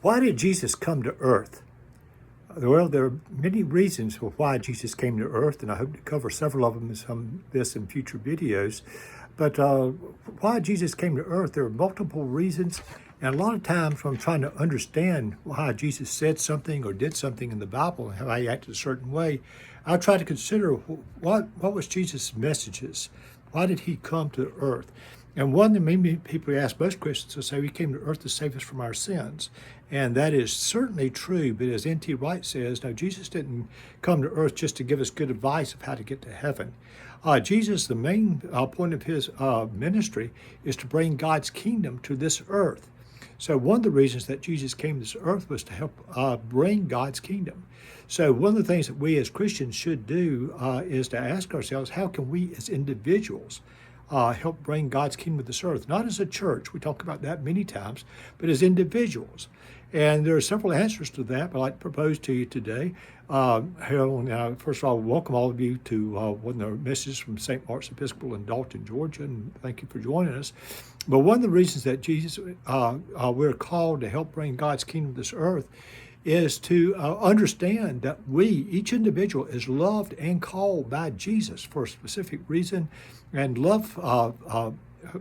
Why did Jesus come to earth? Well, there are many reasons for why Jesus came to earth, and I hope to cover several of them in future videos. But why Jesus came to earth, there are multiple reasons. And a lot of times when I'm trying to understand why Jesus said something or did something in the Bible and how he acted a certain way, I try to consider what was Jesus' messages? Why did he come to earth? And one that many people ask most Christians will say he came to earth to save us from our sins. And that is certainly true, but as N.T. Wright says, no, Jesus didn't come to earth just to give us good advice of how to get to heaven. Jesus, the main point of his ministry is to bring God's kingdom to this earth. So one of the reasons that Jesus came to this earth was to help bring God's kingdom. So one of the things that we as Christians should do is to ask ourselves, how can we as individuals help bring God's kingdom to this earth? Not as a church, we talk about that many times, but as individuals. And there are several answers to that, but I'd like to propose to you today. First of all, welcome all of you to one of the messages from St. Mark's Episcopal in Dalton, Georgia, and thank you for joining us. But one of the reasons that we're called to help bring God's kingdom to this earth is to understand that we, each individual, is loved and called by Jesus for a specific reason, and loved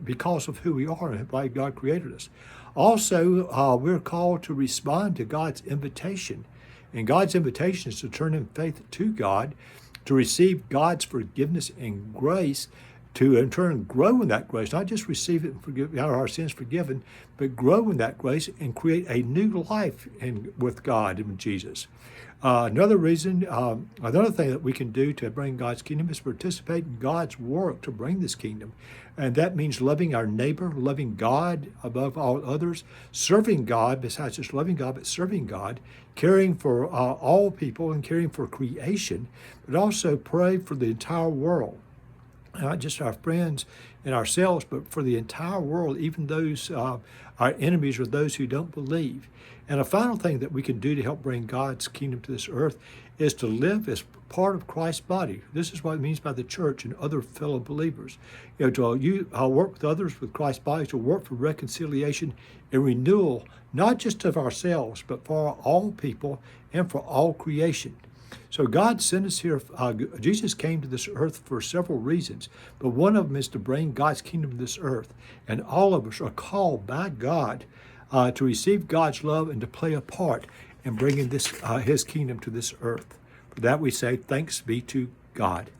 because of who we are and why God created us. Also, we're called to respond to God's invitation. And God's invitation is to turn in faith to God, to receive God's forgiveness and grace, to in turn grow in that grace, not just receive it and have our sins forgiven, but grow in that grace and create a new life with God and with Jesus. Another thing that we can do to bring God's kingdom is participate in God's work to bring this kingdom. And that means loving our neighbor, loving God above all others, serving God, besides just loving God, but serving God, caring for all people and caring for creation, but also pray for the entire world. Not just our friends and ourselves, but for the entire world, even those our enemies or those who don't believe. And a final thing that we can do to help bring God's kingdom to this earth is to live as part of Christ's body. This is what it means by the church and other fellow believers. To work with others with Christ's body, to work for reconciliation and renewal, not just of ourselves, but for all people and for all creation. So God sent us here. Jesus came to this earth for several reasons, but one of them is to bring God's kingdom to this earth. And all of us are called by God to receive God's love and to play a part in bringing his kingdom to this earth. For that we say, thanks be to God.